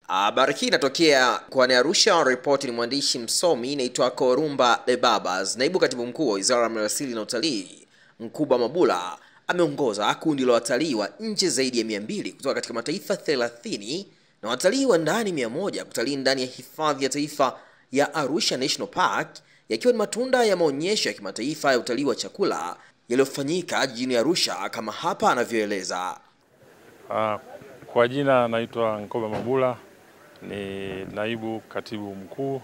Habari hii inatokea mkoani Arusha. Ripoti ni mwandishi msomi inaitwa Korumba Bebabas. Naibu katibu mkuu wa Wizara ya Maliasili na Utalii, Nkuba Mabula, ameongoza kundi la watalii wa nje zaidi ya 200 kutoka katika mataifa 30 na watalii wa ndani 100 kutalii ndani ya hifadhi ya taifa ya Arusha National Park, yakiwa ni matunda ya maonyesho ya kimataifa ya utalii wa chakula yaliyofanyika jijini Arusha, kama hapa anavyoeleza. Kwa jina naitwa Nkuba Mabula, ni naibu katibu mkuu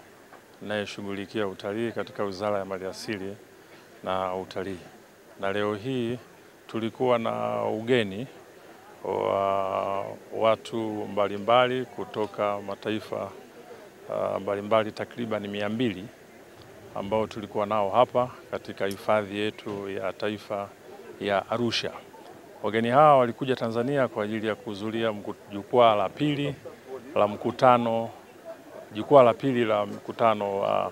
anayeshughulikia utalii katika Wizara ya Maliasili na Utalii. Na leo hii tulikuwa na ugeni wa watu mbalimbali kutoka mataifa mbalimbali takriban 200 ambao tulikuwa nao hapa katika hifadhi yetu ya taifa ya Arusha. Wageni hawa walikuja Tanzania kwa ajili ya kuhudhuria jukwaa la pili la mkutano wa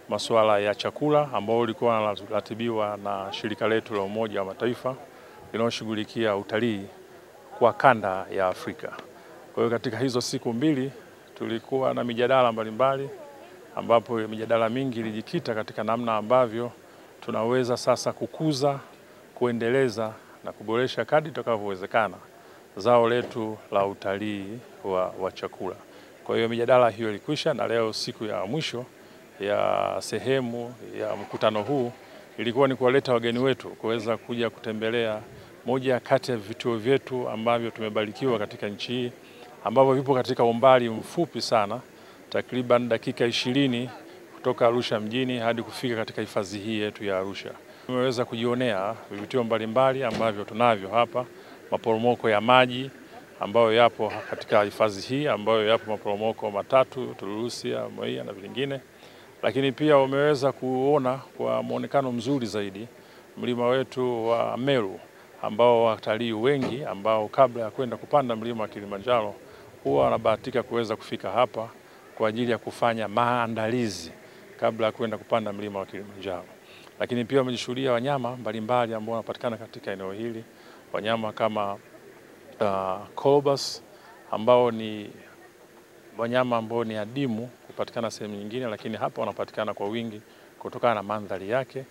masuala ya chakula ambao ulikuwa unaratibiwa na shirika letu la Umoja wa Mataifa linaloshughulikia utalii kwa kanda ya Afrika. Kwa hiyo katika hizo siku mbili tulikuwa na mijadala mbalimbali, ambapo mijadala mingi ilijikita katika namna ambavyo tunaweza sasa kukuza, kuendeleza na kuboresha kadri itakavyowezekana zao letu la utalii wa chakula. Kwa hiyo mijadala hiyo ilikwisha, na leo siku ya mwisho ya sehemu ya mkutano huu ilikuwa ni kuwaleta wageni wetu kuweza kuja kutembelea moja kati ya vituo vyetu ambavyo tumebarikiwa katika nchi hii, ambavyo vipo katika umbali mfupi sana, takriban dakika 20 kutoka Arusha mjini hadi kufika katika hifadhi hii yetu ya Arusha. Tumeweza kujionea vivutio mbalimbali ambavyo tunavyo hapa, maporomoko ya maji ambayo yapo katika hifadhi hii, ambayo yapo maporomoko matatu, Turuhusia, Moia na vingine. Lakini pia wameweza kuona kwa muonekano mzuri zaidi mlima wetu wa Meru, ambao watalii wengi ambao kabla ya kwenda kupanda mlima wa Kilimanjaro huwa wanabahatika kuweza kufika hapa kwa ajili ya kufanya maandalizi kabla ya kwenda kupanda mlima wa Kilimanjaro. Lakini pia wamejishuhudia wanyama mbalimbali ambao wanapatikana katika eneo hili, wanyama kama colobus ambao ni wanyama ambao ni adimu kupatikana sehemu nyingine, lakini hapa wanapatikana kwa wingi kutokana na mandhari yake.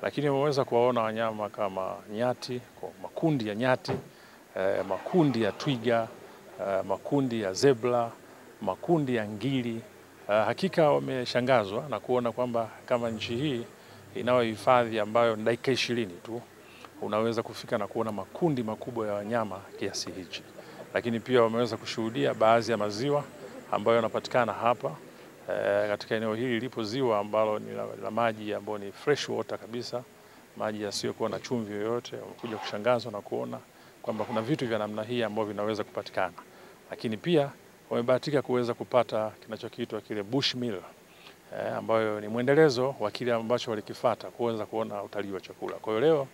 Lakini wameweza kuwaona wanyama kama nyati, makundi ya nyati, makundi ya twiga, makundi ya zebra, makundi ya ngiri. Hakika wameshangazwa na kuona kwamba kama nchi hii inayo hifadhi ambayo dakika 20 tu unaweza kufika na kuona makundi makubwa ya wanyama kiasi hichi. Lakini pia wameweza kushuhudia baadhi ya maziwa ambayo yanapatikana hapa. Katika eneo hili lipo ziwa ambalo ni la maji ambayo ni fresh water kabisa, maji yasiyokuwa na chumvi yoyote. Wamekuja kushangazwa na kuona kwamba kuna vitu vya namna hii ambavyo vinaweza kupatikana. Lakini pia wamebahatika kuweza kupata kinachokiitwa kile bushmeal, ambayo ni mwendelezo wa kile ambacho walikifuata kuweza kuona utalii wa chakula. Kwa hiyo leo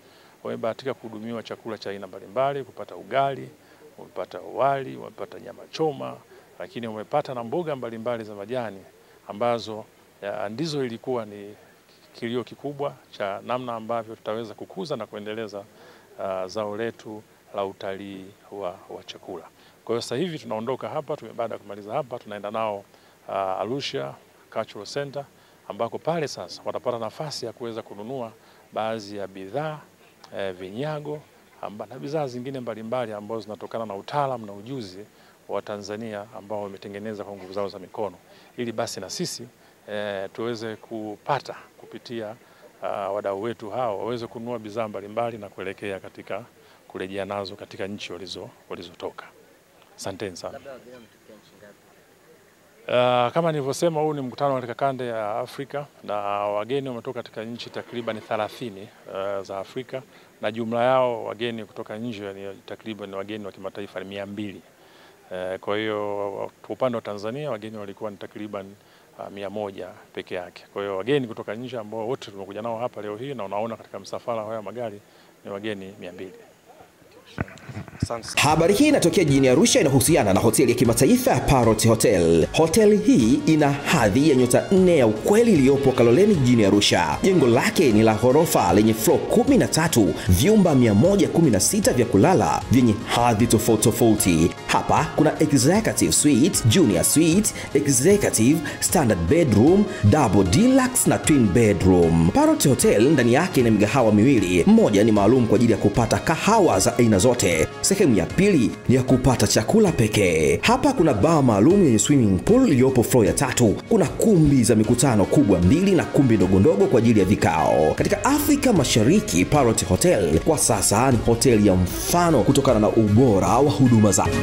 wamebahatika kuhudumiwa chakula cha aina mbalimbali, kupata ugali, wamepata wali, wamepata nyama choma, lakini wamepata na mboga mbalimbali za majani ambazo ndizo ilikuwa ni kilio kikubwa cha namna ambavyo tutaweza kukuza na kuendeleza zao letu la utalii wa chakula. Kwa hiyo sasa hivi tunaondoka hapa, baada ya kumaliza hapa tunaenda nao Arusha Cultural Center, ambako pale sasa watapata nafasi ya kuweza kununua baadhi ya bidhaa, vinyago na bidhaa zingine mbalimbali ambazo zinatokana na utaalamu na ujuzi wa Tanzania ambao wametengeneza kwa nguvu zao za mikono, ili basi na sisi tuweze kupata kupitia wadau wetu hao waweze kununua bidhaa mbalimbali na kuelekea katika kurejea nazo katika nchi walizotoka. Asanteni sana. Kama nilivyosema, huu ni mkutano katika kanda ya Afrika na wageni wametoka katika nchi takriban 30 za Afrika, na jumla yao wageni kutoka nje ni takriban wageni wa kimataifa ni 200. Kwa hiyo kwa upande wa Tanzania wageni walikuwa ni takriban 100 peke yake. Kwa hiyo wageni kutoka nje ambao wote tumekuja nao hapa leo hii na unaona katika msafara wa magari ni wageni 200. Asante sana. Habari hii inatokea jijini Arusha, inahusiana na hoteli ya kimataifa ya Parrot Hotel. Hoteli hii ina hadhi ya nyota 4 ya ukweli iliyopo Kaloleni jijini Arusha. Jengo lake ni la ghorofa lenye floor 13, vyumba 116 vya kulala vyenye hadhi tofauti. Hapa kuna executive suite, junior suite, executive, standard bedroom, double deluxe na twin bedroom. Parrot Hotel ndani yake ina migahawa miwili. Mmoja ni maalum kwa ajili ya kupata kahawa za aina zote. Sehemu ya pili ni ya kupata chakula pekee. Hapa kuna bar maalum yenye swimming pool iliyopo floor ya 3. Kuna kumbi za mikutano kubwa 2 na kumbi ndogo kwa ajili ya vikao. Katika Afrika Mashariki, Parrot Hotel kwa sasa ni hoteli ya mfano kutokana na ubora wa huduma zake.